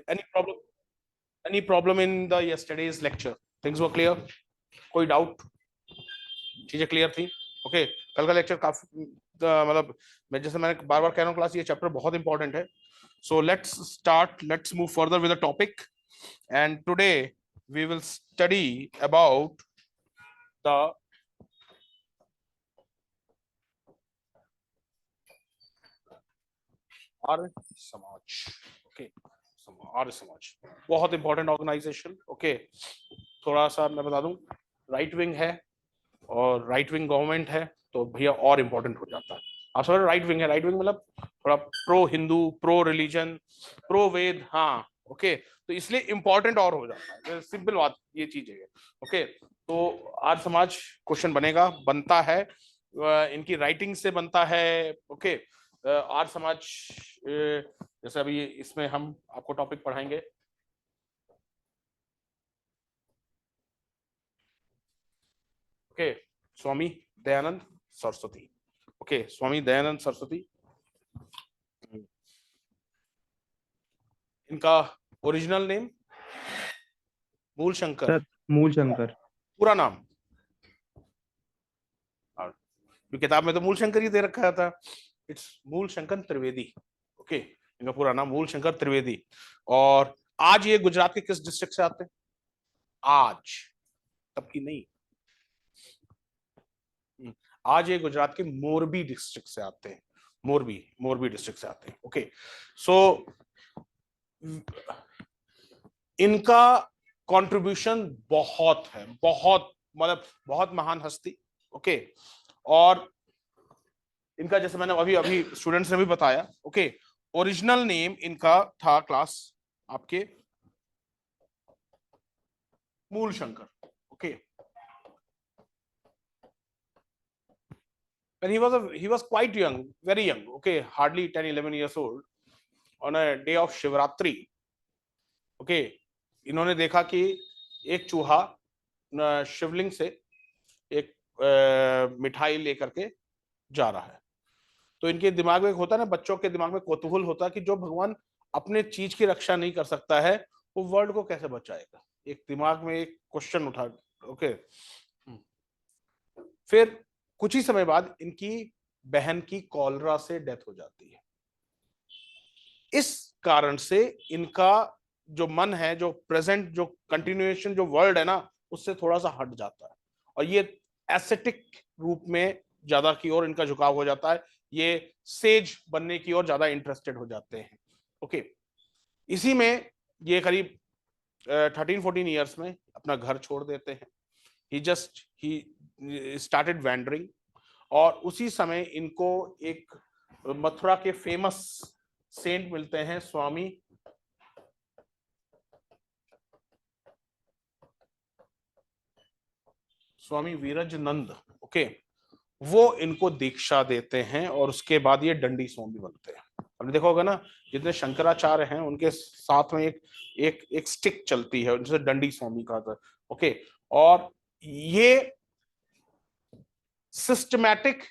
any problem, any problem in the yesterday's lecture? Things were clear? कोई doubt? चीजें clear थी? Okay, कल का लेक्चर काफी मतलब मैं जैसे मैंने बार बार कह रहा हूँ क्लास, ये चैप्टर बहुत इंपॉर्टेंट है. So let's move further with the topic, and today we will study about the Arya Samaj. Okay, Arya Samaj बहुत इंपॉर्टेंट ऑर्गेनाइजेशन. ओके, थोड़ा सा मैं बता दूं, राइट विंग है और राइट विंग गवर्नमेंट है तो भैया और इंपॉर्टेंट हो जाता है. आप समझ, राइट विंग है, राइट विंग मतलब थोड़ा pro Hindu, pro religion, pro Veda. हाँ, ओके, तो इसलिए इंपॉर्टेंट और हो जाता है. सिंपल बात ये चीज है. ओके, तो आर्य समाज क्वेश्चन बनता है, इनकी राइटिंग से बनता है. ओके, आर्य समाज जैसे अभी इसमें हम आपको टॉपिक पढ़ाएंगे. ओके, स्वामी दयानंद सरस्वती. ओके, स्वामी दयानंद सरस्वती, इनका ओरिजिनल नेम मूल शंकर. मूल शंकर पूरा नाम, किताब में तो मूल शंकर ही दे रखा था. इट्स मूल शंकर त्रिवेदी. ओके, इनका पूरा नाम मूल शंकर त्रिवेदी. और आज ये गुजरात के किस डिस्ट्रिक्ट से आते हैं? आज, तब की नहीं, आज ये गुजरात के मोरबी डिस्ट्रिक्ट से आते हैं. मोरबी डिस्ट्रिक्ट से आते हैं. ओके, सो इनका कंट्रीब्यूशन बहुत है, बहुत मतलब बहुत महान हस्ती. ओके, और इनका जैसे मैंने अभी स्टूडेंट्स ने भी बताया. ओके, ओरिजिनल नेम इनका था क्लास आपके मूल Shankar. Okay, and he was quite young, very young. Okay, hardly 10-11 years old. On a day of Shivratri, okay, इन्होंने देखा कि एक चूहा शिवलिंग से एक मिठाई लेकर के जा रहा है. तो इनके दिमाग में होता है ना, बच्चों के दिमाग में कौतूहल होता है कि जो भगवान अपने चीज की रक्षा नहीं कर सकता है वो वर्ल्ड को कैसे बचाएगा. एक दिमाग में एक क्वेश्चन उठा. ओके, फिर कुछ ही समय बाद इनकी बहन की कॉलरा से डेथ हो जाती है. इस कारण से इनका जो मन है, जो प्रेजेंट, जो कंटिन्यूएशन, जो वर्ल्ड है ना, उससे थोड़ा सा हट जाता है और ये एस्थेटिक रूप में ज्यादा की ओर इनका झुकाव हो जाता है. ये सेज बनने की ओर ज्यादा इंटरेस्टेड हो जाते हैं. ओके, इसी में ये करीब 13-14 ईयर्स में अपना घर छोड़ देते हैं. He started wandering. और उसी समय इनको एक मथुरा के फेमस सेंट मिलते हैं, स्वामी वीरजनंद. ओके, वो इनको दीक्षा देते हैं और उसके बाद ये दंडी स्वामी बनते हैं. आपने देखा होगा ना, जितने शंकराचार्य हैं उनके साथ में एक स्टिक चलती है जिसे दंडी स्वामी कहा था. ओके, और ये सिस्टमैटिक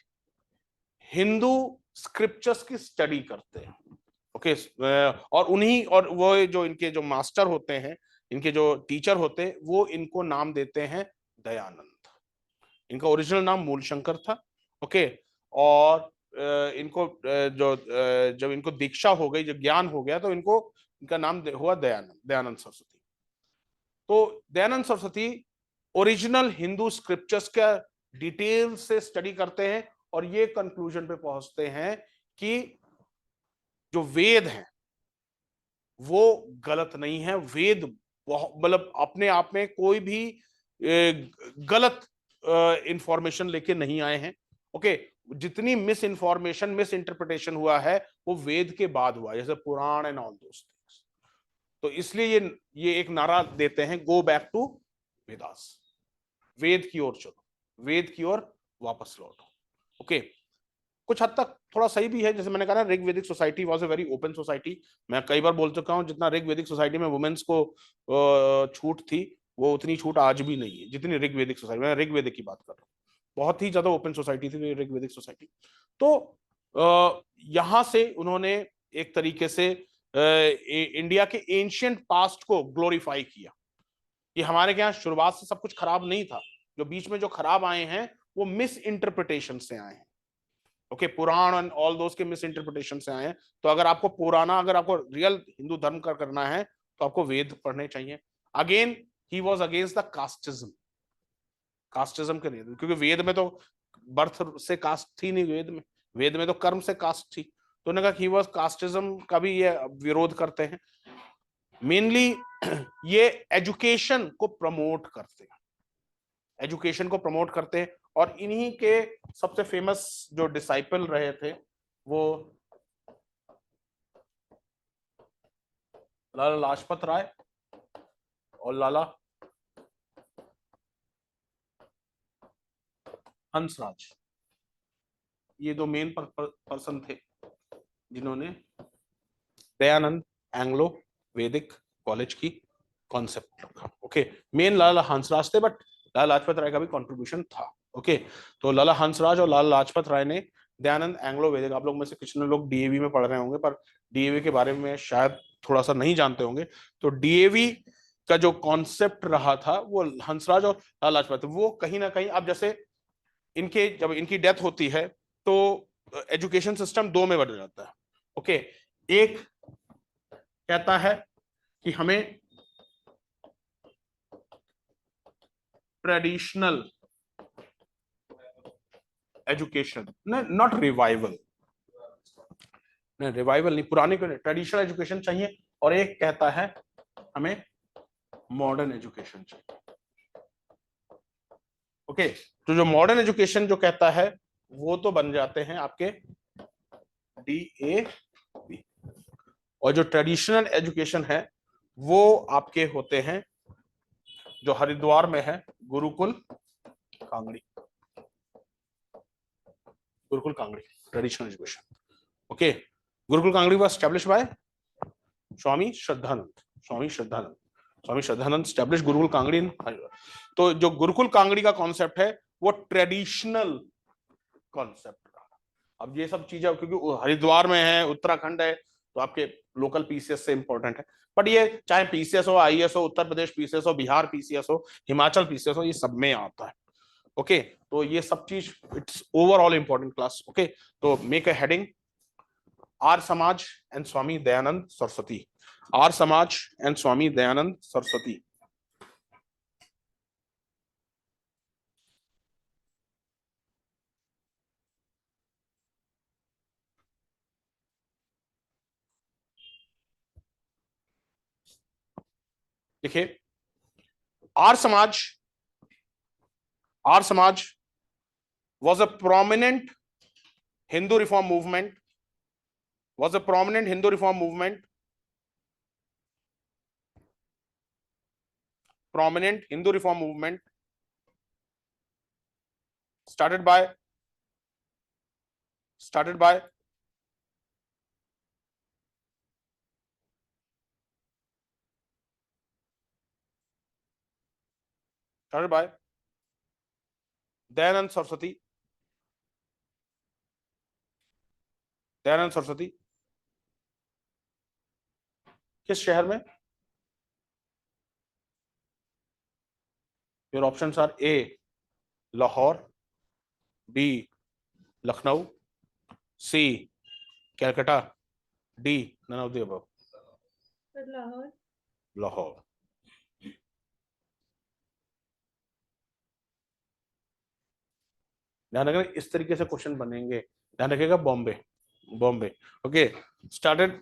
हिंदू स्क्रिप्चर्स की स्टडी करते हैं. ओके, और उन्हीं, और वो जो इनके जो मास्टर होते हैं, इनके जो टीचर होते हैं, वो इनको नाम देते हैं दयानंद. इनका ओरिजिनल नाम मूल शंकर था. ओके, और इनको जब इनको दीक्षा हो गई, जब ज्ञान हो गया, तो इनको इनका नाम हुआ दयानंद सरस्वती. तो दयानंद सरस्वती ओरिजिनल हिंदू स्क्रिप्चर्स का डिटेल से स्टडी करते हैं और ये कंक्लूजन पे पहुंचते हैं कि जो वेद हैं वो गलत नहीं है. वेद मतलब अपने आप में कोई भी गलत इंफॉर्मेशन लेके नहीं आए हैं. ओके, जितनी मिस इंफॉर्मेशन, मिस इंटरप्रिटेशन हुआ है वो वेद के बाद हुआ, जैसे पुराण एंड ऑल दोस थिंग्स. तो इसलिए ये एक नारा देते हैं, गो बैक टू वेदास. वेद की ओर चलो, वेद की ओर वापस लौटो. ओके, कुछ हद तक थोड़ा सही भी है. जैसे मैंने कहा ना, ऋग वैदिक society was a very open society. मैं कई बार बोल चुका हूं, जितना ऋग वैदिक सोसाइटी में वुमेन्स को छूट थी, वो उतनी छूट आज भी नहीं है जितनी ऋग वैदिक सोसाइटी. मैं ऋग वैदिक की बात कर रहा हूँ. बहुत ही ज्यादा ओपन सोसाइटी थी ऋग वैदिक सोसाइटी. तो यहां से उन्होंने एक तरीके से इंडिया के एंशियंट पास्ट को ग्लोरीफाई किया। ये हमारे यहाँ शुरुआत से सब कुछ खराब नहीं था, जो बीच में जो खराब आए हैं वो मिस इंटरप्रिटेशन से आए हैं। Okay, Purana and all those के मिस इंटरप्रिटेशन से आए हैं। तो अगर आपको पुराना, अगर आपको रियल हिंदू धर्म का करना है तो आपको वेद पढ़ने चाहिए। Again he was against the casteism, casteism के लिए, क्योंकि वेद में तो बर्थ से कास्ट थी नहीं, वेद में तो कर्म से कास्ट थी। तो उन्होंने कहा कि वॉज कास्टिज्म का भी ये विरोध करते हैं। मेनली ये एजुकेशन को प्रमोट करते हैं, एजुकेशन को प्रमोट करते हैं। और इन्हीं के सबसे फेमस जो डिसाइपल रहे थे वो लाला लाजपत राय और लाला हंसराज। ये दो मेन पर्सन थे जिन्होंने दयानंद एंग्लो वैदिक कॉलेज की कॉन्सेप्ट रखा। ओके, मेन लाला हंसराज थे, बट लाला लाजपत राय का भी कंट्रीब्यूशन था। ओके, तो लाला हंसराज और लाला लाजपत राय ने दयानंद एंग्लो वैदिक, आप लोग में से कितने लोग डीएवी में पढ़ रहे होंगे, पर डीएवी के बारे में शायद थोड़ा सा नहीं जानते होंगे। तो डीएवी का जो कॉन्सेप्ट रहा था वो हंसराज और लाला लाजपत, वो कहीं ना कहीं, अब जैसे इनके जब इनकी डेथ होती है तो एजुकेशन सिस्टम दो में बदल जाता है। ओके, एक कहता है कि हमें ट्रेडिशनल एजुकेशन, नॉट रिवाइवल, नहीं रिवाइवल नहीं, पुराने को नहीं, ट्रेडिशनल एजुकेशन चाहिए। और एक कहता है हमें मॉडर्न एजुकेशन चाहिए। ओके, तो जो मॉडर्न एजुकेशन जो कहता है वो तो बन जाते हैं आपके DAV, और जो ट्रेडिशनल एजुकेशन है वो आपके होते हैं जो हरिद्वार में है Gurukul Kangri, Gurukul Kangri traditional education. Okay, Gurukul Kangri was established by Swami Shraddhanand, Swami Shraddhanand, Swami Shraddhanand establish Gurukul Kangri in Haridwar. तो जो गुरुकुल कांगड़ी का कॉन्सेप्ट है वो ट्रेडिशनल कॉन्सेप्ट का। अब ये सब चीजें क्योंकि हरिद्वार में है, उत्तराखंड है, तो आपके लोकल पीसीएस से इंपॉर्टेंट है। बट ये चाहे पीसीएस हो, आईएएस हो, उत्तर प्रदेश पीसीएस हो, बिहार पीसीएस हो, हिमाचल पीसीएस हो, ये सब में आता है। ओके, तो ये सब चीज it's overall important class. Okay, तो make a heading Arya Samaj and Swami Dayanand Saraswati, Arya Samaj and स्वामी दयानंद सरस्वती। देखिए, Arya Samaj, Arya Samaj was a prominent Hindu reform movement, was a prominent Hindu reform movement, prominent Hindu reform movement started by started by started by Dayanand Saraswati, Dayanand Saraswati किस शहर में? Your options are A Lahore, B Lucknow, C Calcutta, D none of the above. Lahore, Lahore. ध्यान रखना इस तरीके से question बनेंगे, ध्यान रखिएगा। Bombay, Bombay. Okay, started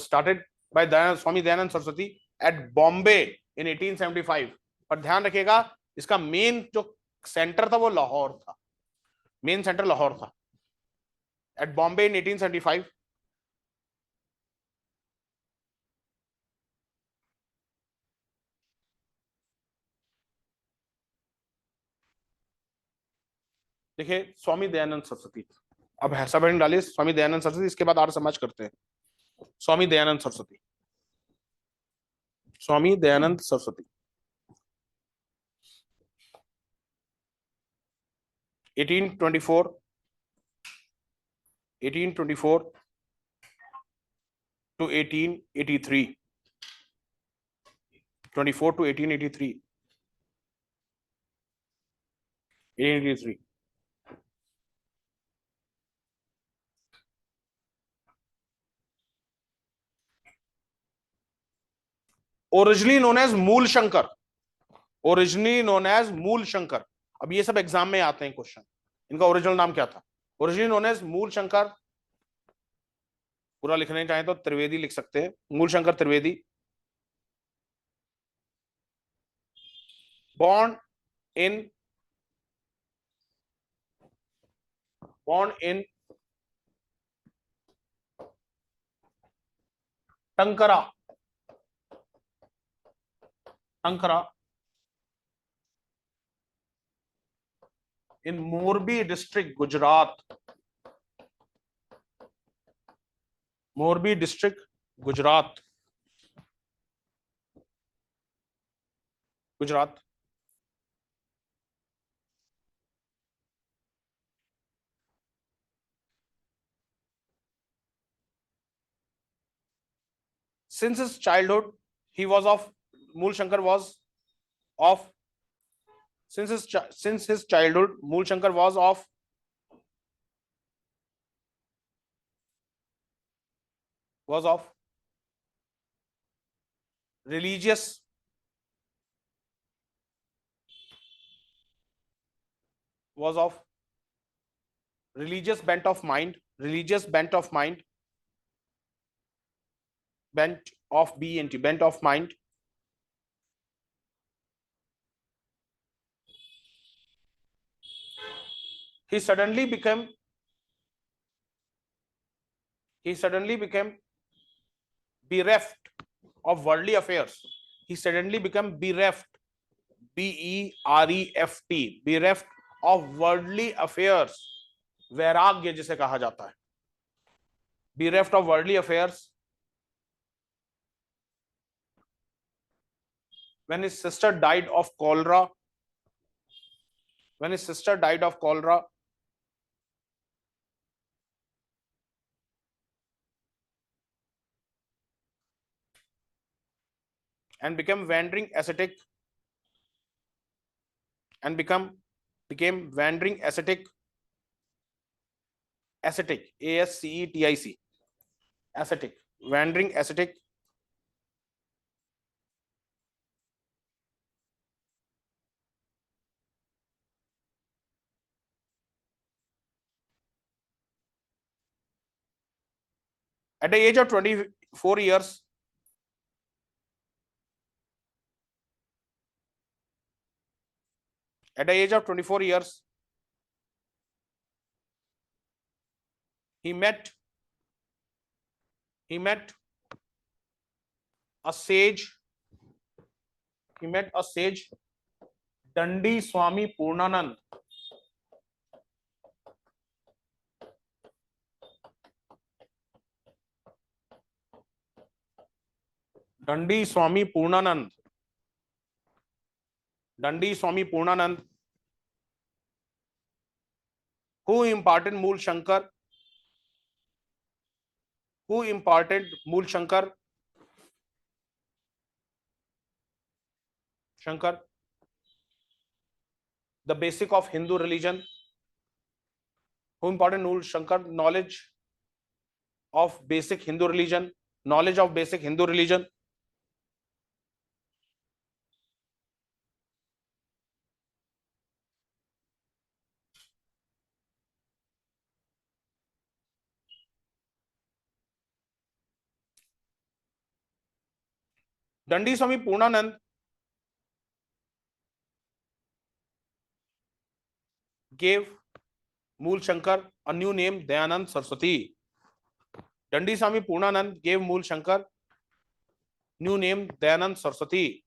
started by Dayanand, Swami Dayanand Saraswati at Bombay in 1875। पर ध्यान रखिएगा इसका मेन जो सेंटर था वो लाहौर था, मेन सेंटर लाहौर था। Eight Bombay in 1875। देखिए, स्वामी दयानंद सरस्वती, अब सब हेडिंग डालिए स्वामी दयानंद सरस्वती, इसके बाद आर्य समाज करते हैं। Swami Dayanand Saraswati, Swami Dayanand Saraswati 1824, 1824 to 1883. 24 to 1883. 1883. Originally known as Mool Shankar. Originally known as Mool Shankar. अब ये सब एग्जाम में आते हैं क्वेश्चन. इनका ओरिजिनल नाम क्या था? Originally known as Mool Shankar. पूरा लिखना चाहें तो त्रिवेदी लिख सकते हैं. मूल Shankar Trivedi. born in born in टंकरा. टंकरा in Morbi district, Gujarat. Morbi district, Gujarat. Gujarat. Since his childhood, he was of Mool Shankar was of since his childhood, Mool Shankar was of religious was of religious bent of mind, religious bent of mind, bent of BNT, bent of mind. He suddenly became bereft of worldly affairs. He suddenly became bereft, BEREFT, bereft of worldly affairs. वैराग्य जिसे कहा जाता है. Bereft of worldly affairs when his sister died of cholera. When his sister died of cholera, and became wandering ascetic, and became wandering ascetic, ASCETIC, ascetic, wandering ascetic. At the age of 24 years, at the age of 24 years, he met a sage. He met a sage, Dandi Swami Purnanand. Dandi Swami Purnanand. Dandi Swami Purnanand, who imparted Mool Shankar, Shankar, the basic of Hindu religion, who imparted Mool Shankar knowledge of basic Hindu religion, knowledge of basic Hindu religion. Dandi Swami Purnanand gave Mool Shankar a new name, Dayanand Saraswati. Dandi Swami Purnanand gave Mool Shankar new name, Dayanand Saraswati.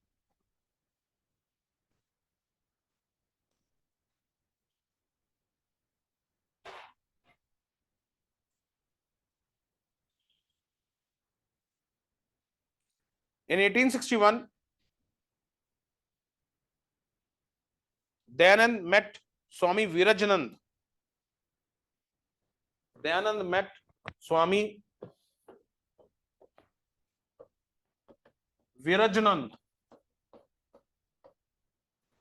In 1861, Dayanand met Swami Virajanand. Dayanand met Swami Virajnand,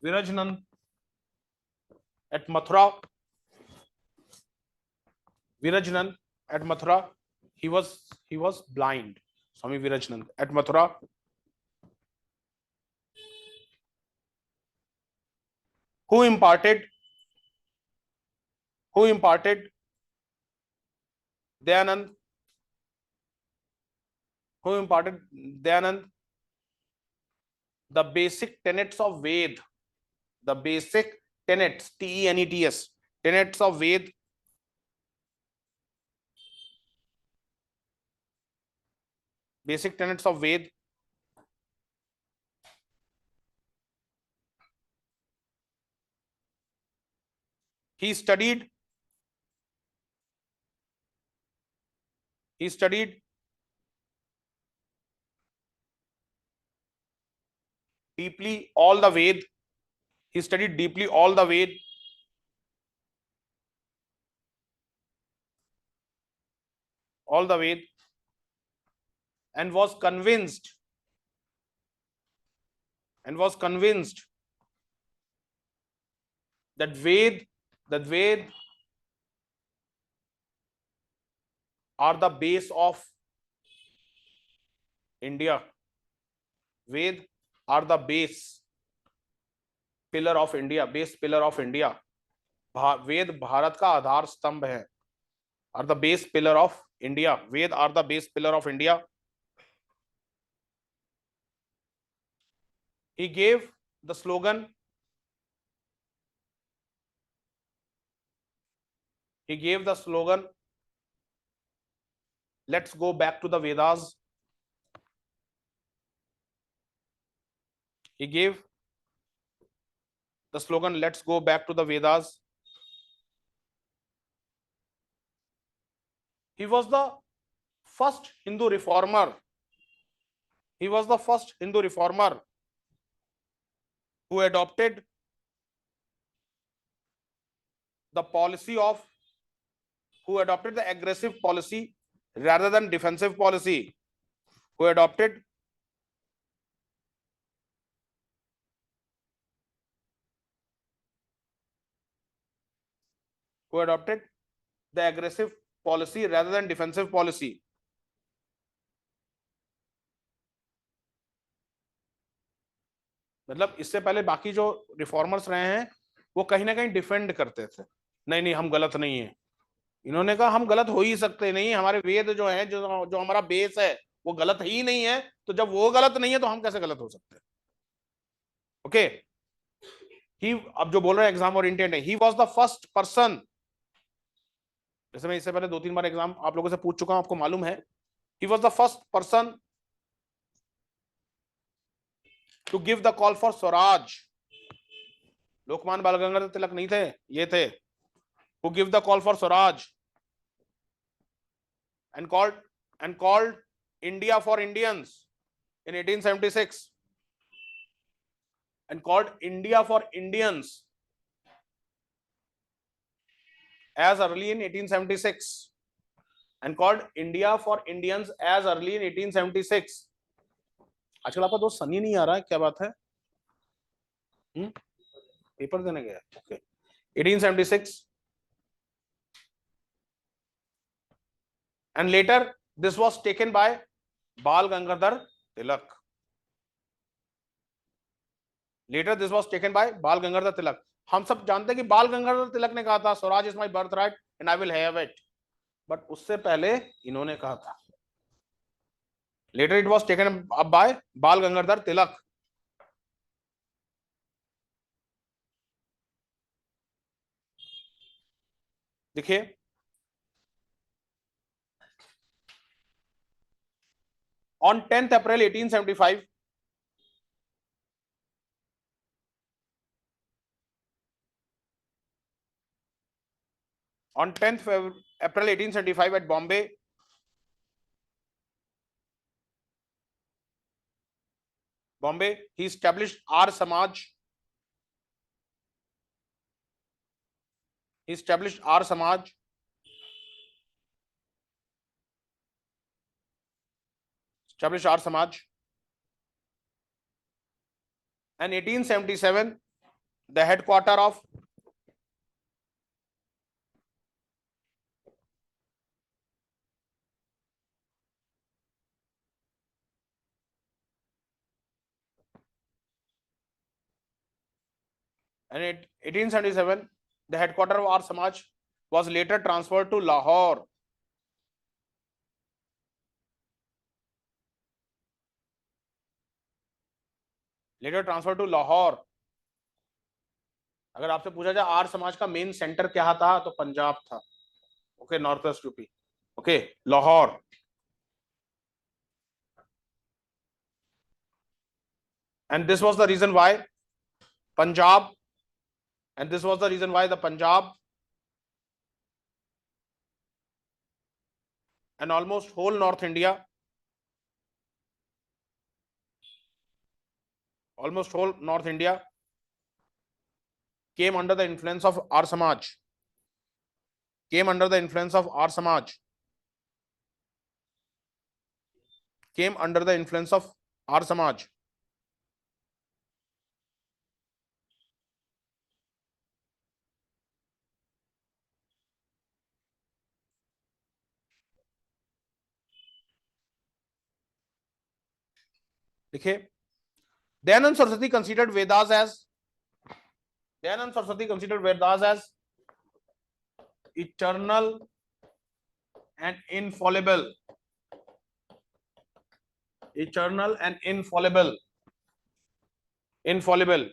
Virajnand at Mathura, Virajnand at Mathura, he was blind. Swami Virajnand at Mathura. Who imparted Dayanand? Who imparted Dayanand the basic tenets of Ved? The basic tenets, TENETS, tenets of Ved. Basic tenets of Ved. He studied deeply all the Ved. He studied deeply all the Ved. All the Ved, and was convinced that Ved are the base of India. Ved are the base pillar of India, base pillar of India. वेद भारत का आधार स्तंभ है. Are the base pillar of India. Ved are the base pillar of India. He gave the slogan. Let's go back to the Vedas. He gave the slogan, let's go back to the Vedas. He was the first Hindu reformer. He was the first Hindu reformer who adopted the aggressive policy rather than defensive policy. Who adopted the aggressive policy rather than defensive policy. मतलब इससे पहले बाकी जो reformers रहे हैं वो कहीं ना कहीं डिफेंड करते थे, नहीं नहीं हम गलत नहीं है. इन्होंने कहा हम गलत हो ही सकते नहीं, हमारे वेद जो है, जो हमारा बेस है वो गलत ही नहीं है, तो जब वो गलत नहीं है तो हम कैसे गलत हो सकते हैं. ओके. ही अब जो बोल रहे हैं एग्जाम ओरिएंटेड है. He was the first person, जैसे मैं इससे पहले 2-3 बार एग्जाम आप लोगों से पूछ चुका हूं, आपको मालूम है. He was the first person to give the call for swaraj. Lokmanya Bal Gangadhar तिलक नहीं थे, ये थे. Who give the call for Swaraj and called India for Indians in 1876, and called India for Indians as early in 1876, and called India for Indians as early in 1876. आजकल आपका दोस्त सनी नहीं आ रहा है, क्या बात है? पेपर देने गया. Okay. 1876. And later this was taken by Bal Gangadhar Tilak. हम सब जानते हैं कि बाल गंगाधर तिलक ने कहा था swaraj is my birth right and I will have it, but उससे पहले इन्होंने कहा था. Later it was taken up by Bal Gangadhar तिलक. देखिए on 10th April 1875, on 10th April 1875 at Bombay, he established R Samaj. and 1877 the headquarter of and in 1877 the headquarter of Arya Samaj was later transferred to Lahore. Later transferred to Lahore. अगर आपसे पूछा जाए आर्य समाज का main centre क्या था तो पंजाब था. Okay, north west UP. Okay, Lahore. And this was the reason why Punjab, and this was the reason why the Punjab and almost whole North India, almost whole North India came under the influence of Arya Samaj. Came under the influence of Arya Samaj. Came under the influence of Arya Samaj. देखिए, Dayanand Saraswati considered Vedas as Dayanand Saraswati considered Vedas as eternal and infallible. Eternal and infallible. Infallible.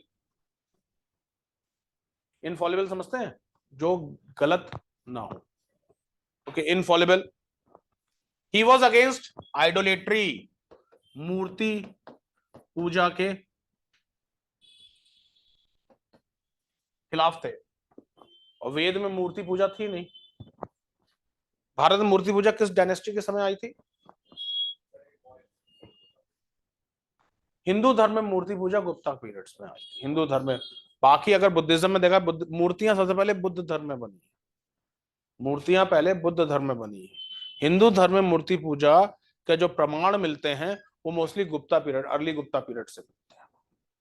Infallible समझते हैं, जो गलत ना हो. Okay, infallible. He was against idolatry. मूर्ति पूजा के खिलाफ थे. और वेद में मूर्ति पूजा थी नहीं. भारत में मूर्ति पूजा किस डायनेस्टी के समय आई थी? हिंदू धर्म में मूर्ति पूजा गुप्ता पीरियड्स में आई थी. हिंदू धर्म में. बाकी अगर बुद्धिज्म में देखा, मूर्तियां सबसे पहले बुद्ध धर्म में बनी. मूर्तियां पहले बुद्ध धर्म में बनी है. हिंदू धर्म में मूर्ति पूजा के जो प्रमाण मिलते हैं वो mostly Gupta period, early Gupta period से मिलते हैं.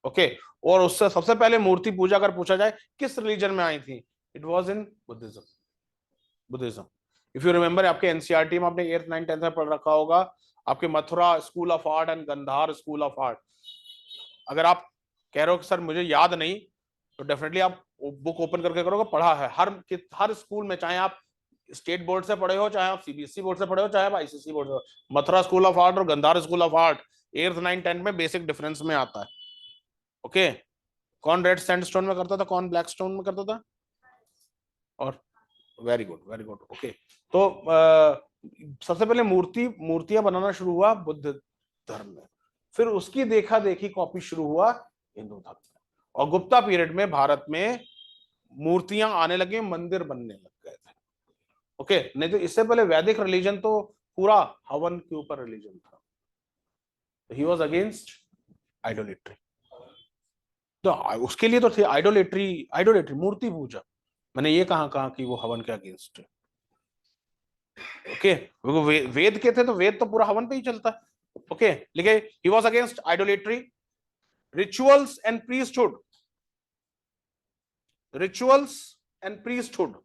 ओके, और उससे सबसे पहले मूर्ति पूजा अगर पूछा जाए किस रिलीजन में आई थी, it was in Buddhism. Buddhism. If you remember, आपके एनसीईआरटी में आपने 8th 9th 10th में पढ़ रखा होगा, आपके Mathura school of art and Gandhara school of art. अगर आप कह रहे हो कि सर मुझे याद नहीं, तो डेफिनेटली आप बुक ओपन करके करोगे, पढ़ा है. हर स्कूल में, चाहे आप स्टेट बोर्ड से पढ़े हो, चाहे आप सीबीएसई बोर्ड से पढ़े हो, चाहे आप आईसीएसई बोर्ड से, मथुरा स्कूल ऑफ आर्ट और Gandhar school of art 8th 9th 10th में बेसिक डिफरेंस में आता है. ओके, कौन रेड सैंडस्टोन में करता था, कौन ब्लैक स्टोन में करता था? और very good, very good. Okay, तो सबसे पहले मूर्तियां बनाना शुरू हुआ बुद्ध धर्म में. फिर उसकी देखा देखी कॉपी शुरू हुआ हिंदू धर्म में. और गुप्ता पीरियड में भारत में मूर्तियां आने लगी, मंदिर बनने लग गए थे. ओके, नहीं तो इससे पहले वैदिक रिलीजन तो पूरा हवन के ऊपर रिलीजन था. He was against idolatry. तो उसके लिए तो थे आइडोलेट्री मूर्ति पूजा. मैंने ये कहा कि वो हवन के अगेंस्ट है. ओके, वो वेद के थे तो वेद तो पूरा हवन पे ही चलता है. ओके, लिखे he was against idolatry, rituals and priesthood. Rituals and priesthood.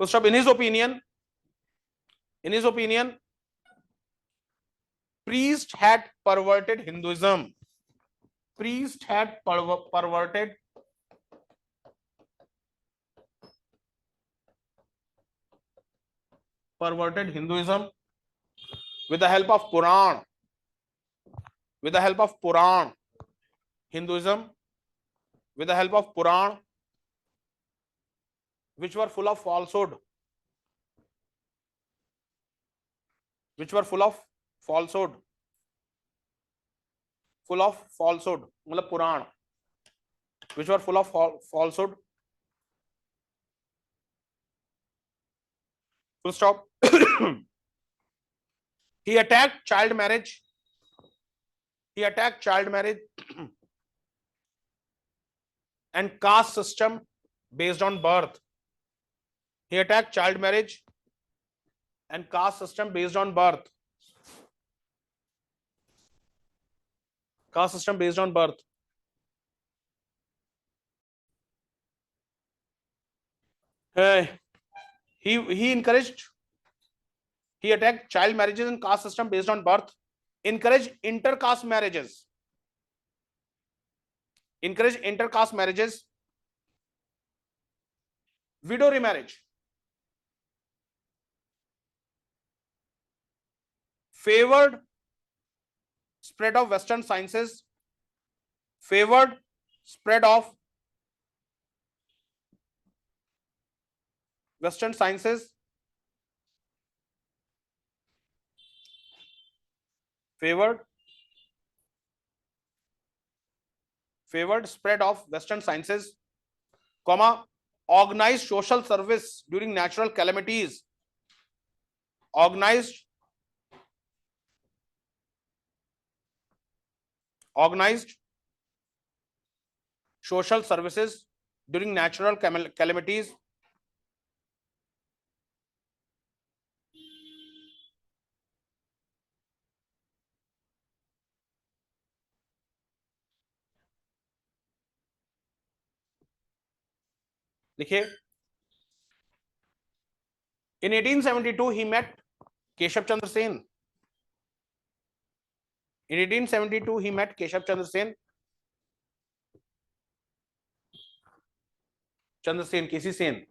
First up, in his opinion, priest had perverted Hinduism. Priest had perverted Hinduism with the help of Puran. With the help of Puran, Hinduism with the help of Puran, which were full of falsehood. Which were full of falsehood. Full of falsehood. मतलब पुराण. Which were full of falsehood. Full stop. He attacked child marriage. He attacked child marriage and caste system based on birth. He attacked child marriage and caste system based on birth. Caste system based on birth. He encouraged, he attacked child marriages and caste system based on birth, encouraged intercaste marriages, widow remarriage, favored spread of Western sciences, favored spread of Western sciences, favored spread of Western sciences, comma, organized social service during natural calamities, organized social services during natural calamities, देखिए, in 1872 he met Keshav Chandra Sen. In 1872 he met Keshav Chandra Sen. Chandra Sen, KC Sen,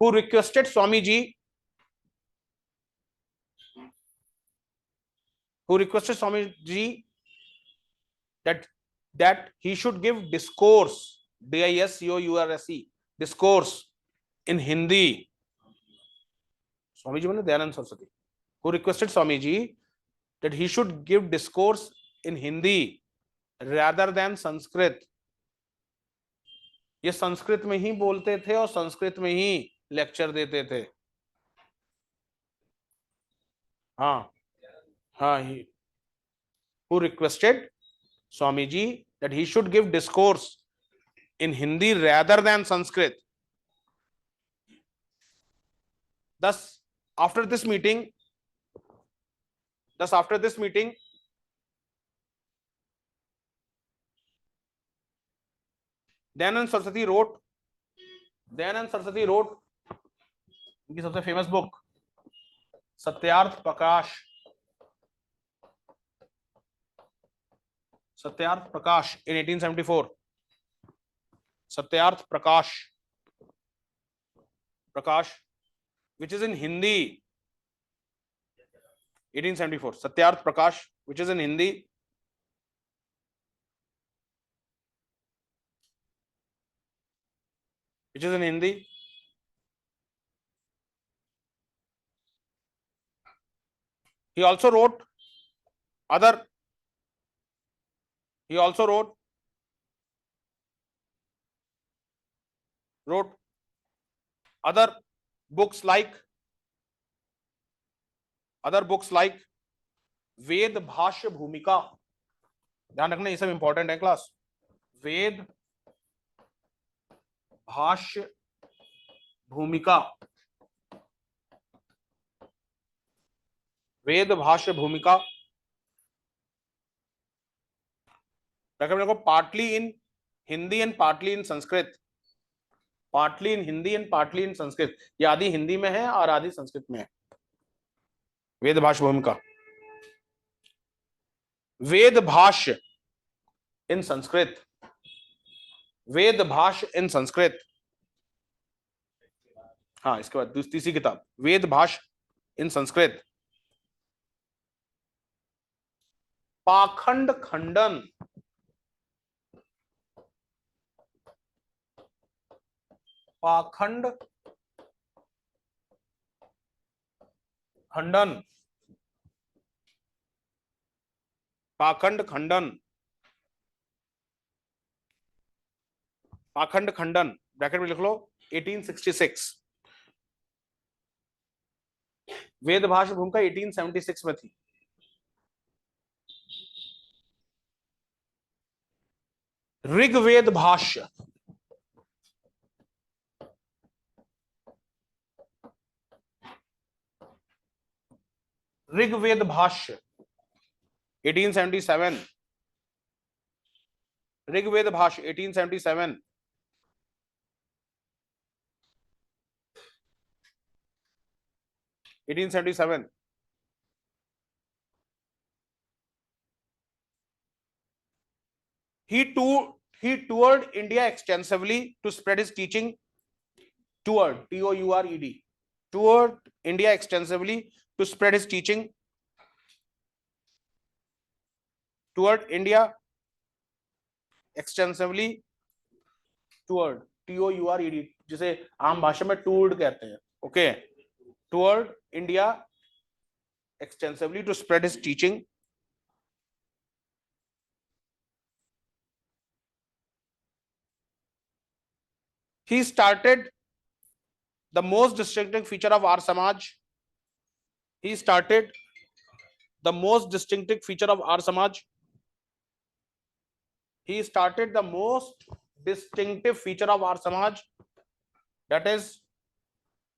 who requested Swamiji that he should give discourse, DISCOURSE, discourse in Hindi. Swamiji means Dayanand Saraswati, who requested Swamiji that he should give discourse in Hindi rather than Sanskrit. ये संस्कृत में ही बोलते थे और संस्कृत में ही lecture देते थे. हाँ हाँ, who requested Swamiji that he should give discourse in Hindi rather than Sanskrit. Thus, after this meeting, Dayanand Saraswati wrote उनकी सबसे famous book Satyarth Prakash in 1874. Satyarth Prakash which is in Hindi. 1874 Satyarth Prakash which is in Hindi. He also wrote other books like वेद भाष्य भूमिका. ध्यान रखना, ये सब important है class. वेद भाष्य भूमिका, partly in Hindi and partly in Sanskrit. ये आधी हिंदी में है और आधी संस्कृत में है. वेद भाष्य भूमिका, वेद भाष्य इन संस्कृत, हाँ, इसके बाद तीसरी किताब वेद भाष्य इन संस्कृत. पाखंड खंडन, पाखंड खंडन ब्रैकेट में लिख लो 1866. वेद भाष्य भूमिका 1876 में थी. ऋग्वेद भाष्य, ऋग्वेद भाष्य 1877, ऋग्वेद भाष्य 1877, he toured India extensively to spread his teaching. Toured, Toured, toured India extensively to spread his teaching. Toured India extensively, toured, Toured, जिसे आम भाषा में toured कहते हैं. Okay, toured India extensively to spread his teaching. He started the most distinctive feature of our Samaj. He started the most distinctive feature of our Samaj. He started the most distinctive feature of our Samaj, that is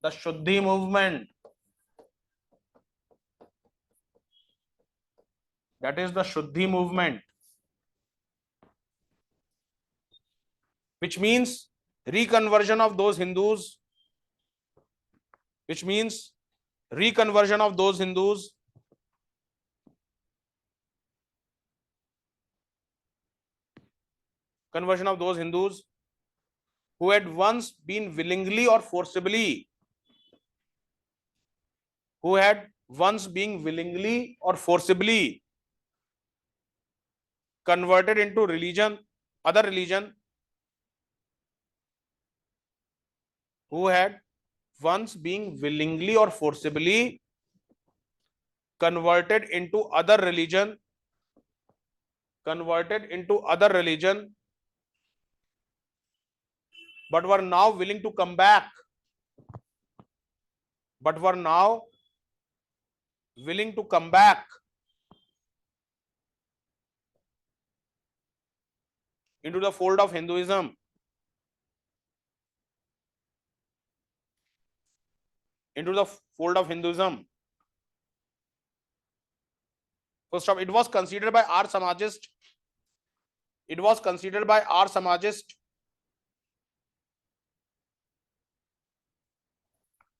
the Shuddhi movement. That is the Shuddhi movement, which means reconversion of those Hindus, which means reconversion of those Hindus conversion of those Hindus who had once been willingly or forcibly, who had once been willingly or forcibly converted into religion, other religion, who had once been willingly or forcibly converted into other religion, converted into other religion, but were now willing to come back, but were now willing to come back into the fold of Hinduism, into the fold of Hinduism. First off, it was considered by our Samajist, it was considered by our Samajist,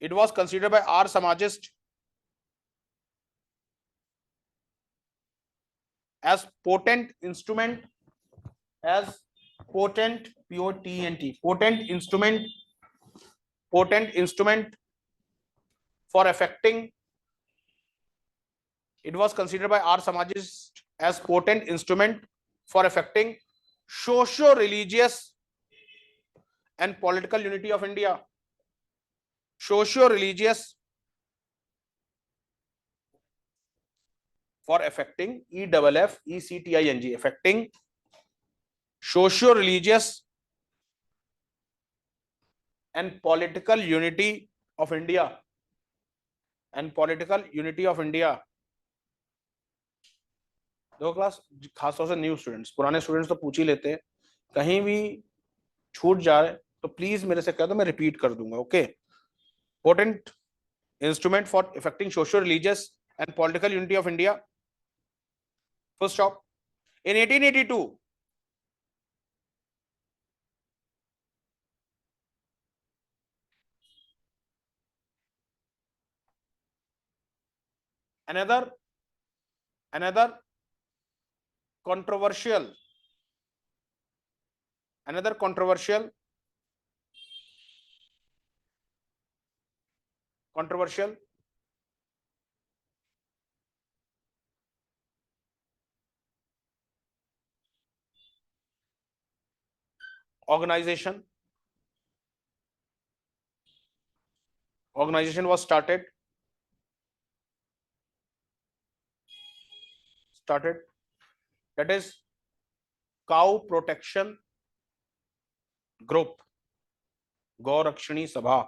it was considered by our Samajist as potent instrument, as potent, P-O-T-E-N-T, potent instrument for affecting, it was considered by our Samajist as potent instrument for affecting socio-religious and political unity of India. Socio-religious for affecting, E-F-F-E-C-T-I-N-G, affecting socio-religious and political unity of India, and political unity of India. देखो class, खासतौर से new students, पुराने students तो पूछ ही लेते हैं, कहीं भी छूट जाए तो प्लीज मेरे से कह दो, मैं रिपीट कर दूंगा. Okay, potent instrument for effecting social religious and political unity of India. First stop in 1882. Another controversial organization was started, that is cow protection group, Gaurakshani सभा,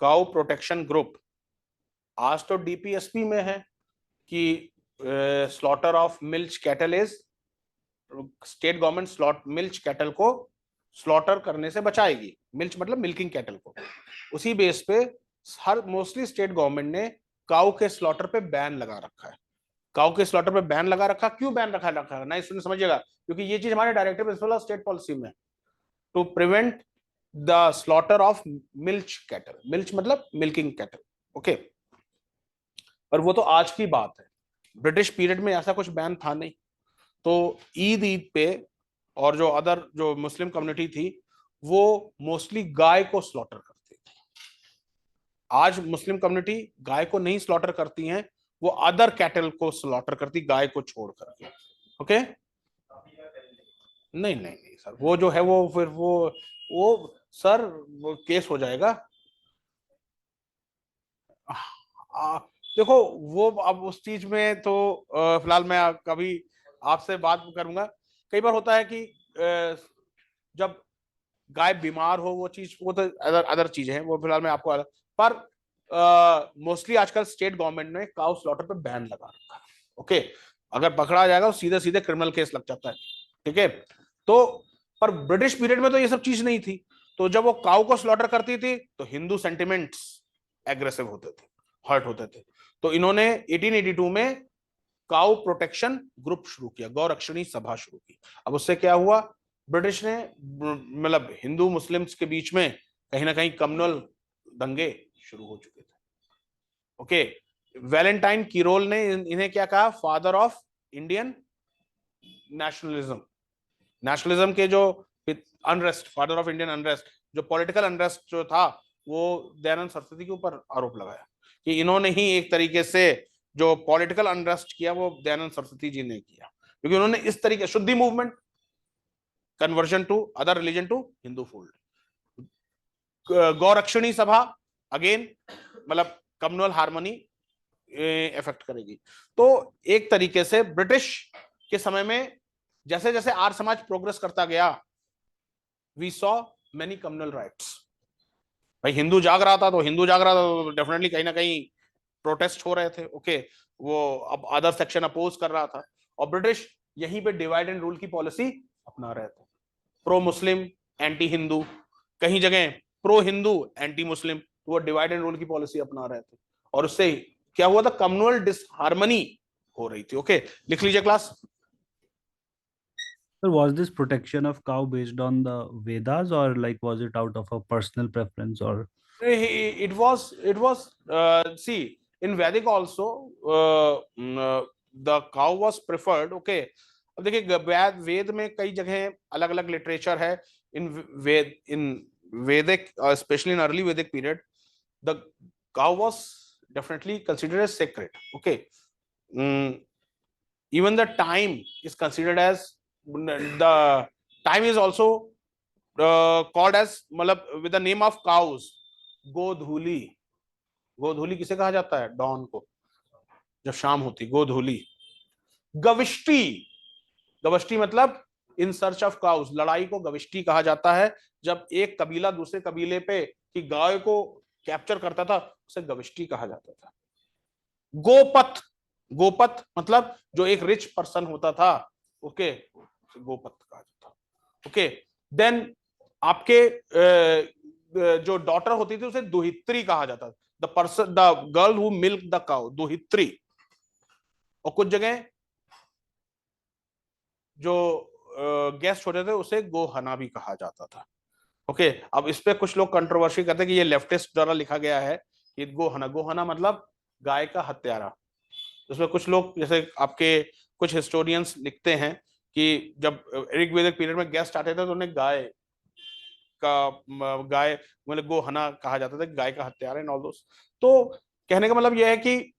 काउ प्रोटेक्शन ग्रुप. आज तो डीपीएसपी में है कि slaughter of milch cattle is, state government milch cattle को slaughter करने से बचाएगी. Milch मतलब मिल्किंग कैटल को. उसी बेस पे हर मोस्टली स्टेट गवर्नमेंट ने काऊ के स्लॉटर पे बैन लगा रखा है। काऊ के स्लॉटर पे बैन लगा रखा, क्यों बैन रखा है ना, इसमें समझिएगा, क्योंकि ये चीज हमारे directive principle of state policy में, to prevent the slaughter of milch cattle. Milch मतलब मिल्किंग कैटल, ओके। पर वो तो आज की बात है, ब्रिटिश पीरियड में ऐसा कुछ बैन था नहीं। तो ईद ईद पे और जो अदर जो मुस्लिम कम्युनिटी थी वो मोस्टली गाय को स्लॉटर करती थी। आज मुस्लिम कम्युनिटी गाय को नहीं स्लॉटर करती हैं, वो अदर कैटल को स्लॉटर करती, गाय को छोड़ करके, ओके। नहीं नहीं नहीं सर, वो जो है वो फिर वो सर वो केस हो जाएगा। आ, देखो वो अब उस चीज में तो फिलहाल मैं कभी आपसे बात करूंगा। कई बार होता है कि जब गाय बीमार हो, वो चीज वो तो अदर अदर चीजें हैं, वो फिलहाल मैं आपको पर मोस्टली आजकल स्टेट गवर्नमेंट ने काउ स्लॉटर पे बैन लगा रखा है, ओके। अगर पकड़ा जाएगा तो सीधे सीधे क्रिमिनल केस लग जाता है, ठीक है। तो पर ब्रिटिश पीरियड में तो ये सब चीज नहीं थी। तो जब वो काउ को स्लॉटर करती थी तो हिंदू सेंटिमेंट्स एग्रेसिव होते थे, हर्ट होते थे। तो इन्होंने 1882 में काउ प्रोटेक्शन ग्रुप शुरू किया, गौरक्षणी सभा शुरू की। अब उससे क्या हुआ, ब्रिटिश ने मतलब हिंदू मुस्लिम्स के बीच में कहीं ना कहीं कम्युनल दंगे शुरू हो चुके थे, ओके। वैलेंटाइन कीरोल ने इन्हें क्या कहा, father of Indian nationalism. Nationalism के जो unrest, father of Indian unrest, जो पॉलिटिकल अनरेस्ट जो था, वो दयानंद सरस्वती के ऊपर आरोप लगाया कि इन्होंने ही एक तरीके से जो पॉलिटिकल अनरेस्ट किया वो दयानंद सरस्वती जी ने किया, क्योंकि उन्होंने इस तरीके Shuddhi movement, conversion to other religion to Hindu fold, Gaurakshini Sabha, again मतलब कम्युनल हार्मनी इफेक्ट करेगी। तो एक तरीके से ब्रिटिश के समय में जैसे जैसे आर्य समाज प्रोग्रेस करता गया, we saw many communal riots. भाई हिंदू जाग रहा था तो हिंदू जाग रहा था तो डेफिनेटली कहीं ना कहीं प्रोटेस्ट हो रहे थे, ओके। वो अब अदर सेक्शन अपोज कर रहा था, और ब्रिटिश यहीं पे डिवाइड एंड रूल की पॉलिसी अपना रहे थे। प्रो मुस्लिम, एंटी हिंदू, कहीं जगह प्रो हिंदू, एंटी मुस्लिम, वो डिवाइड एंड रूल की पॉलिसी अपना रहे थे। और उससे क्या हुआ था, कम्युनल डिसहार्मनी हो रही थी, ओके। लिख लीजिए class. So was this protection of cow based on the Vedas, or like was it out of a personal preference, or It was see, in Vedic also the cow was preferred, okay। अब देखिए वेद में कई जगह अलग अलग literature है। इन Vedic, especially in early Vedic period, the cow was definitely considered as sacred, okay। Mm, even the time is considered as, the time is also called as, मतलब with the name of cows, गोधूली। गोधूली किसे कहा जाता है, don को, जब शाम होती, गोधूली। गविष्टि, गवष्टि मतलब इन सर्च ऑफ काउस, लड़ाई को गविष्टि कहा जाता है। जब एक कबीला दूसरे कबीले पे की गाय को कैप्चर करता था, उसे गविष्टि कहा जाता था। गोपथ, गोपथ मतलब जो एक रिच पर्सन होता था, ओके, गोपथ कहा जाता था, ओके। देन आपके जो डॉटर होती थी उसे दुहित्री कहा जाता था, the person, the girl who milk the cow, दुहित्री। और कुछ जगह जो गेस्ट होते थे उसे गोहना भी कहा जाता था, ओके। अब इस पे कुछ लोग कंट्रोवर्सी करते हैं कि ये लेफ्टिस्ट द्वारा लिखा गया है, ये गोहना, गोहना मतलब गाय का हत्यारा। उसमें कुछ लोग जैसे आपके कुछ हिस्टोरियंस लिखते हैं कि जब ऋग्वेदिक पीरियड में गेस्ट आते थे तो उन्हें गाय का, गाय मतलब गोहना कहा जाता था, गाय का हत्यारा एंड ऑल दोस। तो कहने का मतलब यह है कि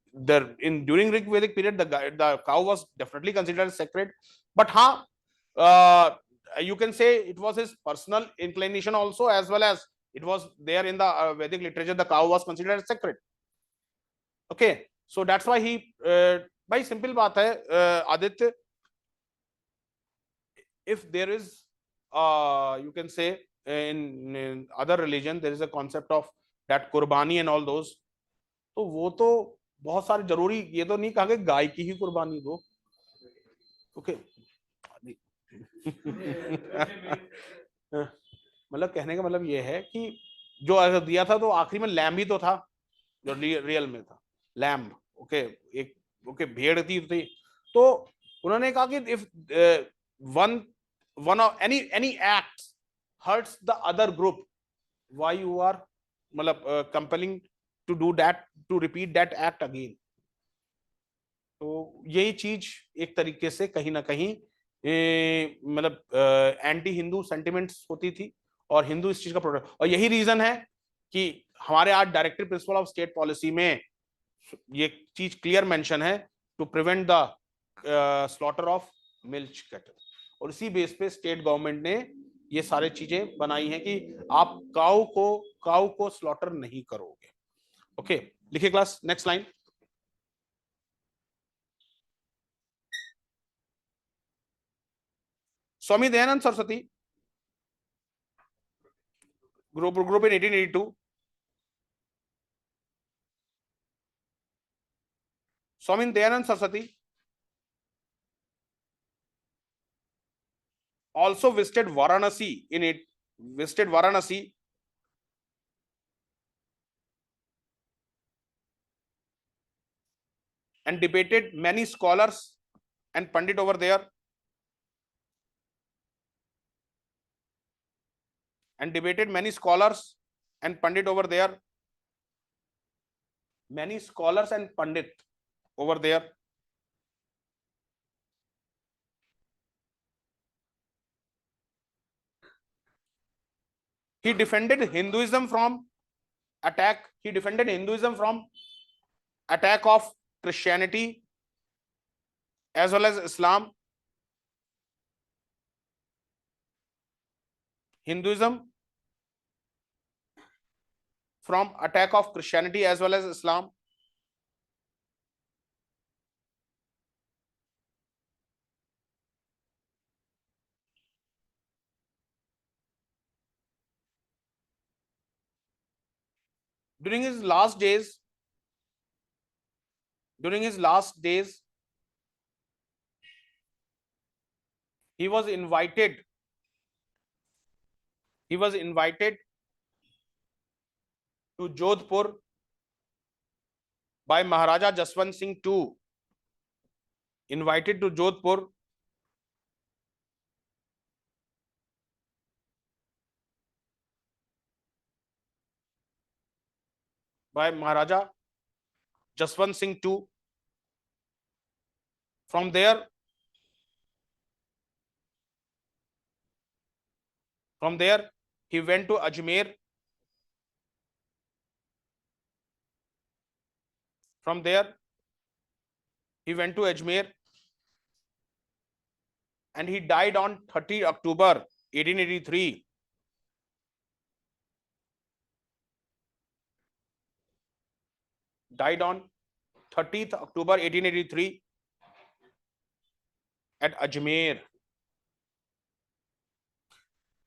in during Rigvedic period the cow was definitely considered sacred, but you can say it was his personal inclination also, as well as it was there in the Vedic literature, the cow was considered sacred, okay। So that's why he भाई simple बात है Aditya, if there is you can say in other religion there is a concept of that कुर्बानी and all those, तो वो तो बहुत सारे जरूरी, ये तो नहीं कहा कि गाय की ही कुर्बानी दो, ओके। मतलब कहने का मतलब ये है कि जो दिया था तो आखिरी में लैम्ब ही तो था जो रियल में था, लैम्ब, ओके, एक ओके भेड़ थी। तो उन्होंने कहा कि if one one of any act hurts the other group, why you are मतलब compelling to do that, to repeat that act again. तो यही चीज एक तरीके से कहीं ना कहीं मतलब एंटी हिंदू सेंटिमेंट्स होती थी, और हिंदू इस चीज का प्रोडक्ट, और यही रीजन है कि हमारे आज directive principle of state policy में ये चीज क्लियर मेंशन है, to prevent the slaughter of milch cattle. और इसी बेस पे स्टेट गवर्नमेंट ने ये सारे चीजें बनाई हैं कि आप काऊ को स्लॉटर नहीं करोगे। ओके, लिखिए class, next line. Swami Dayanand Saraswati group in 1882, Swami Dayanand Saraswati also visited Varanasi and debated many scholars and pandit over there, and debated many scholars and pandit over there, many scholars and pandit over there. He defended Hinduism from attack. He defended Hinduism from attack of Christianity as well as Islam. Hinduism from attack of Christianity as well as Islam. During his last days, he was invited to Jodhpur by Maharaja Jaswant Singh II. Invited to Jodhpur by Maharaja Jaswant Singh II. From there, he went to Ajmer. From there, he went to Ajmer, and he died on 30 October 1883. Died on 30th October 1883 at Ajmer.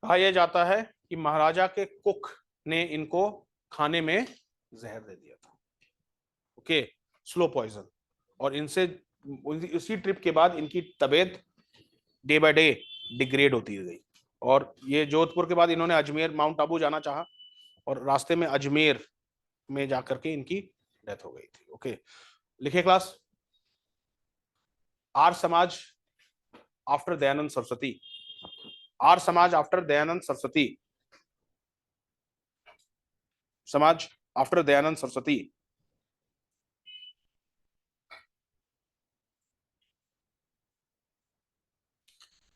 कहा यह जाता है कि महाराजा के cook ने इनको खाने में जहर दे दिया था, ओके, स्लो पॉइजन। और इनसे उसी ट्रिप के बाद इनकी तबीयत डे बाय डे डिग्रेड होती गई, और ये जोधपुर के बाद इन्होंने अजमेर, माउंट आबू जाना चाहा, और रास्ते में अजमेर में जाकर के इनकी डेथ हो गई थी। ओके, लिखिए class, Arya Samaj after Dayanand Saraswati. Arya Samaj after Dayanand Saraswati. समाज after Dayanand Saraswati.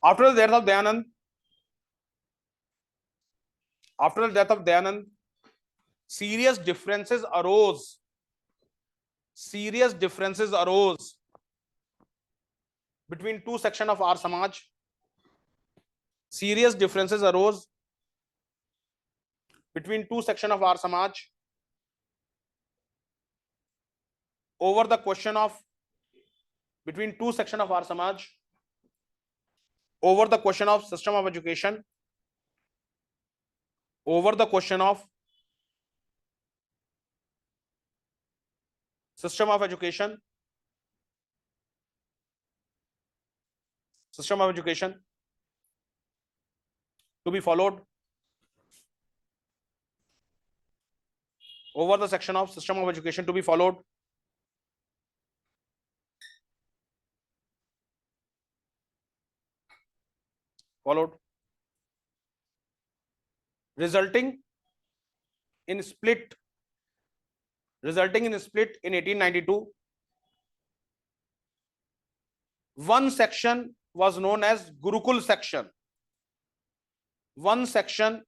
After the death of Dayanand, serious differences arose. Between two sections of our Samaj. Serious differences arose between two sections of our Samaj over the question of over the question of system of education, over the question of system of education to be followed, over the section of system of education to be followed, followed, resulting in split in 1892. One section was known as Gurukul section. One section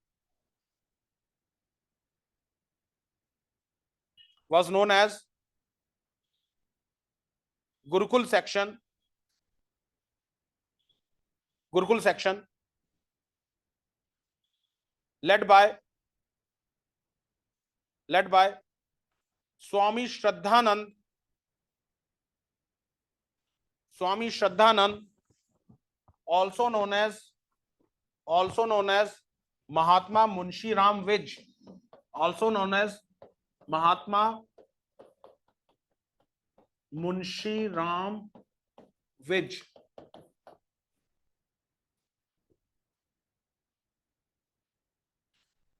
was known as Gurukul section. Gurukul section led by Swami Shraddhanand. Swami Shraddhanand, also known as Mahatma Munshi Ram Vij, also known as Mahatma Munshi Ram Vij.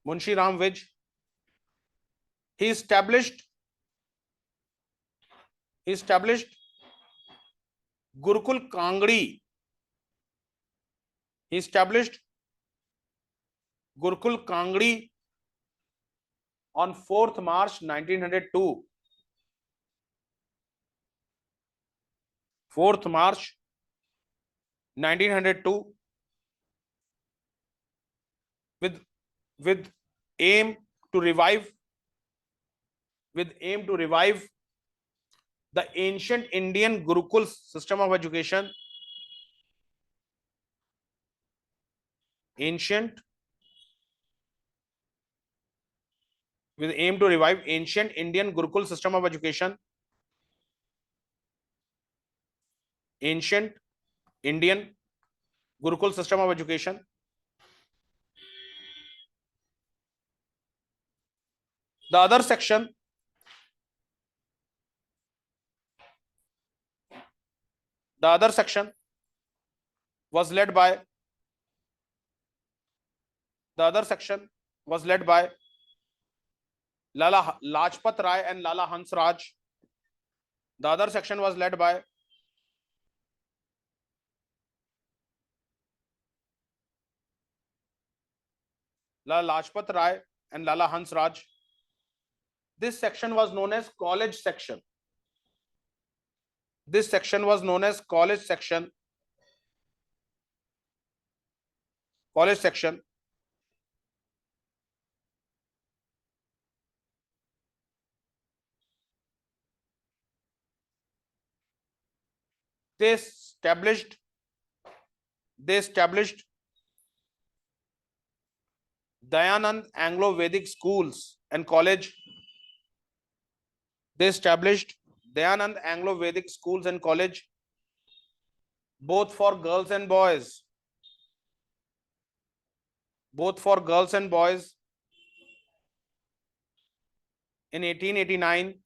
Munshi Ram Vij. He established Gurukul Kangdi. He established Gurukul Kangdi on 4th March 1902. 4th March 1902 with aim to revive the ancient Indian Gurukul system of education. With aim to revive ancient Indian Gurukul system of education. Ancient Indian Gurukul system of education. The other section was led by Lala Lajpat Rai and Lala Hansraj. The other section was led by Lala Lajpat Rai and Lala Hansraj. This section was known as college section. This section was known as college section. College section. They established Dayanand Anglo-Vedic schools and college. They established Dayanand Anglo-Vedic schools and college, both for girls and boys. Both for girls and boys. In 1889,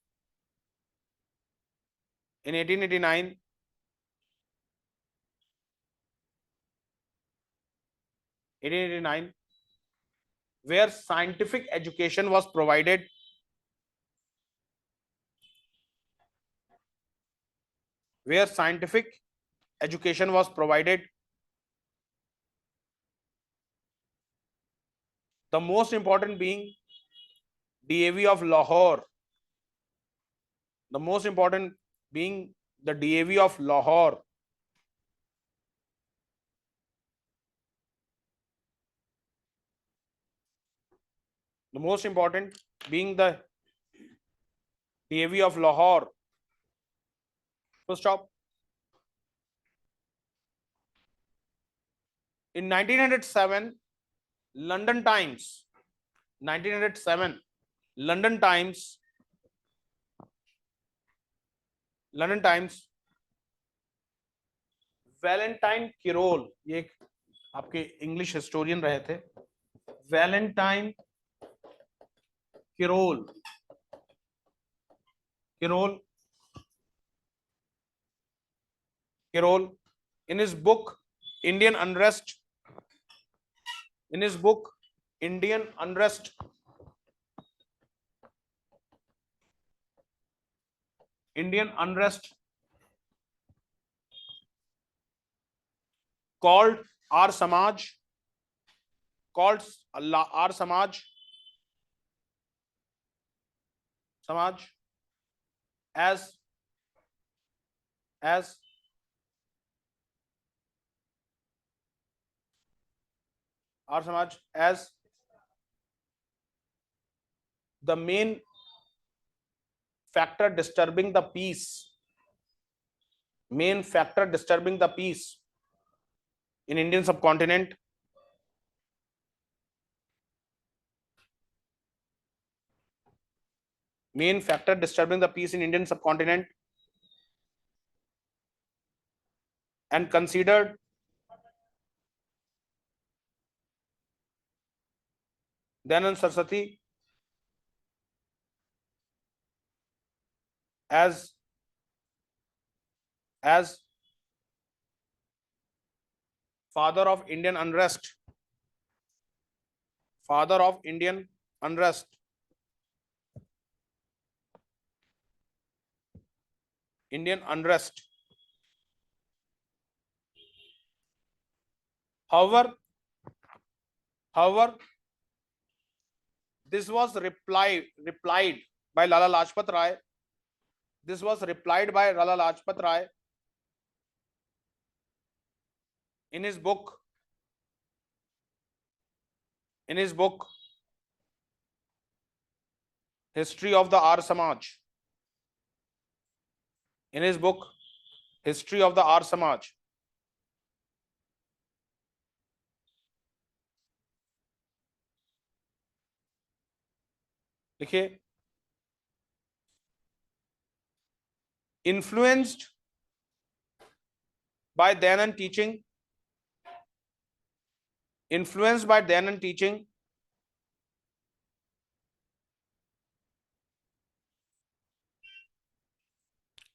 where scientific education was provided. The most important being DAV of Lahore. The most important being the DAV of Lahore. The most important being the DAV of Lahore. Full stop. In 1907, London Times. Valentine Kirol, ये एक आपके English historian रहे थे. Valentine Chirol in his book Indian Unrest, called Arya Samaj, called Arya समाज as Arya Samaj as the main factor disturbing the peace, in Indian subcontinent, and considered Dayanand Saraswati as father of Indian unrest, However, this was replied by Lala Lajpat Rai. In his book History of the Arya Samaj. लिखिए, influenced by Dayanand teaching,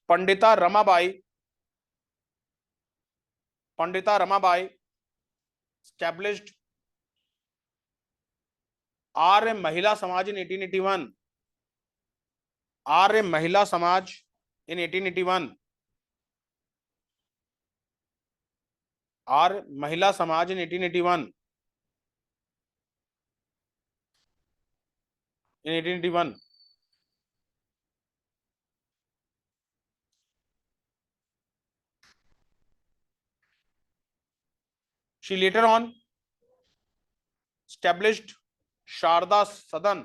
Pandita Ramabai established Arya Mahila Samaj in 1881. Arya Mahila Samaj in 1881. Arya Mahila Samaj in 1881. In 1881. She later on established Sharda Sadan.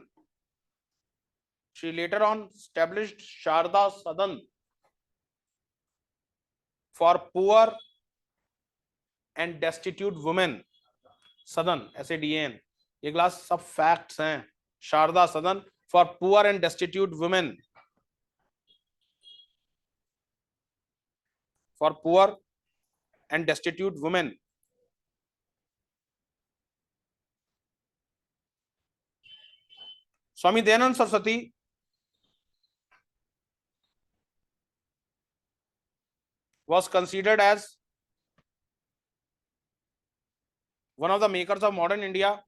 For poor and destitute women. Sadan, SADAN. ये class सब facts हैं. शारदा सदन for poor and destitute women. Swami Dayanand Saraswati was considered as one of the makers of modern India.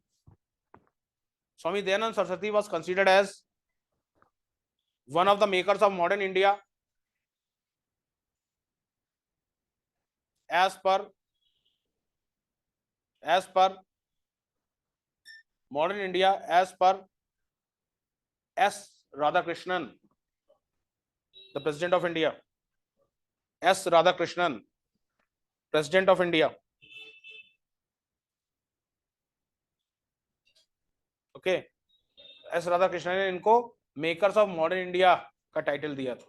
Swami Dayanand Saraswati was considered as one of the makers of modern India as per modern India as per S. Radhakrishnan, the President of India. S. Radhakrishnan, President of India. Okay. S. Radhakrishnan ने इनको makers of modern India का title दिया था.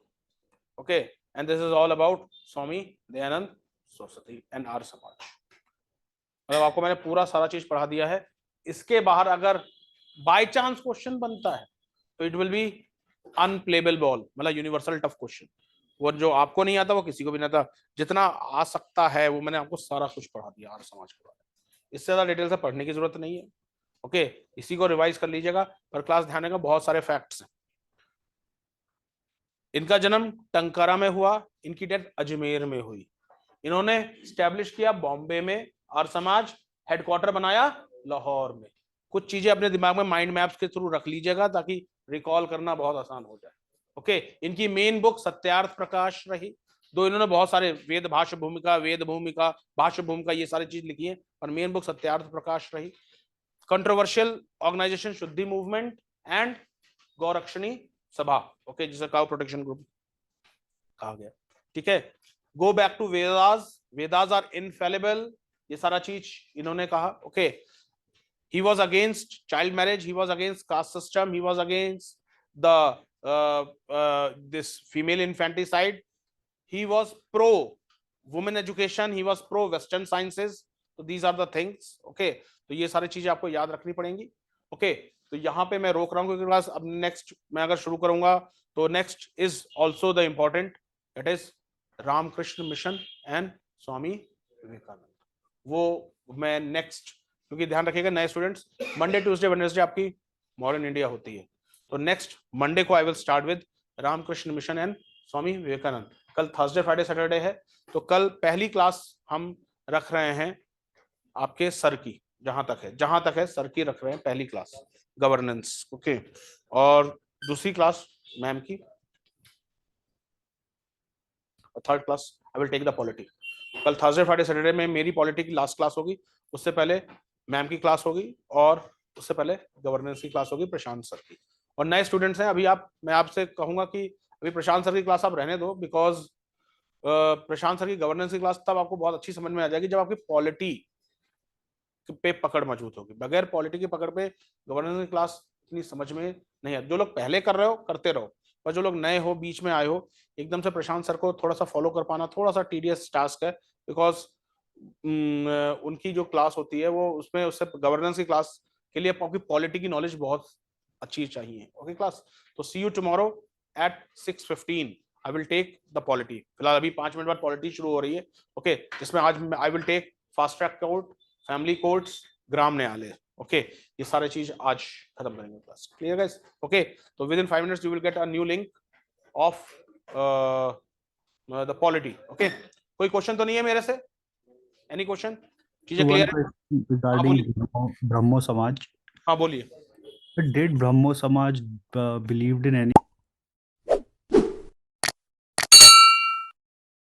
Okay, and this is all about Swami Dayanand Saraswati and Arya Samaj. मतलब आपको मैंने पूरा सारा चीज पढ़ा दिया है. इसके बाहर अगर बाय चांस क्वेश्चन बनता है तो it will be unplayable ball, मतलब यूनिवर्सल टफ क्वेश्चन. वो जो आपको नहीं आता वो किसी को भी नहीं आता. जितना आ सकता है वो मैंने आपको सारा कुछ पढ़ा दिया आर्य समाज के बारे में. इससे ज्यादा डिटेल से पढ़ने की जरूरत नहीं है. ओके, इसी को रिवाइज कर लीजिएगा. पर क्लास ध्यान देगा, बहुत सारे फैक्ट्स हैं. इनका जन्म टंकारा में हुआ, इनकी डेथ अजमेर में हुई. इन्होंने स्टैब्लिश किया बॉम्बे में, आर्य समाज हेडक्वार्टर बनाया लाहौर में. कुछ चीजें अपने दिमाग में माइंड मैप्स के थ्रू रख लीजिएगा ताकि रिकॉल करना बहुत आसान हो जाए. ओके, इनकी मेन बुक सत्यार्थ प्रकाश रही. दो इन्होंने बहुत सारे वेद भाष्य भूमिका, वेद भूमिका, भाष्य भूमिका, ये सारी चीज लिखी है, पर मेन बुक सत्यार्थ प्रकाश रही। कंट्रोवर्शियल ऑर्गेनाइजेशन शुद्धि मूवमेंट एंड गौरक्षणी सभा, ओके, जिसे काउ प्रोटेक्शन ग्रुप कहा गया, ठीक है। Go back to Vedas, Vedas are infallible, ये सारा चीज इन्होंने कहा, okay. He was against child marriage, he was against caste system, he was against the this female infanticide, he was pro women education, he was pro western sciences, so these are the things, okay। तो ये सारी चीजें आपको याद रखनी पड़ेंगी, okay. तो यहाँ पे मैं रोक रहा हूँ क्योंकि क्लास अब नेक्स्ट मैं अगर शुरू करूंगा तो next is also the important, it is Ramakrishna Mission and Swami Vivekananda, वो मैं नेक्स्ट, क्योंकि ध्यान रखिएगा नए स्टूडेंट्स, मंडे ट्यूसडे वेडनेसडे आपकी मॉडर्न इंडिया होती है, तो नेक्स्ट मंडे को I will start with Ramakrishna Mission and Swami Vivekananda. कल थर्सडे फ्राइडे सैटरडे है, तो कल पहली क्लास हम रख रहे हैं आपके सर की, जहां तक है सर की रख रहे हैं पहली क्लास गवर्नेंस, ओके। और दूसरी क्लास मैम की, और third class I will take the polity. कल थर्सडे फ्राइडे सैटरडे में मेरी पॉलिटी की लास्ट क्लास होगी, उससे पहले मैम की क्लास होगी, और उससे पहले गवर्नेंस की क्लास होगी प्रशांत सर की। और नए स्टूडेंट्स हैं अभी, मैं आपसे कहूंगा कि अभी प्रशांत सर की क्लास आप रहने दो, बिकॉज प्रशांत सर की गवर्नेंस की क्लास तब आपको बहुत अच्छी समझ में आ जाएगी जब आपकी पॉलिटी पे पकड़ मजबूत होगी। बगैर पॉलिटी की पकड़ पे गवर्नेंस की क्लास इतनी समझ में नहीं आती। जो लोग पहले कर रहे हो करते रहो, पर जो लोग नए हो, बीच में आए हो, एकदम से प्रशांत सर को थोड़ा सा फॉलो कर पाना थोड़ा सा टीडियस टास्क है, बिकॉज उनकी जो क्लास होती है वो उसमें उससे गवर्नेंस की क्लास के लिए आपकी पॉलिटी की नॉलेज बहुत अच्छी चाहिए, ओके क्लास। तो see you tomorrow at 6:15 I will take the polity. फिलहाल अभी 5 मिनट बाद पॉलिटी शुरू हो रही है, ओके, जिसमें आज I will take fast track court, family courts, Gram Nyayalaya, okay. ये सारे चीज आज खत्म करेंगे क्लास, क्लियर गाइस, ओके। तो within 5 minutes you will get a new link of the polity, okay. कोई क्वेश्चन तो नहीं है मेरे से? Any question? चीजें one क्लियर है? question हाँ regarding बोलिए, Brahmo Samaj. हाँ बोलिए। Did Brahmo Samaj believed in any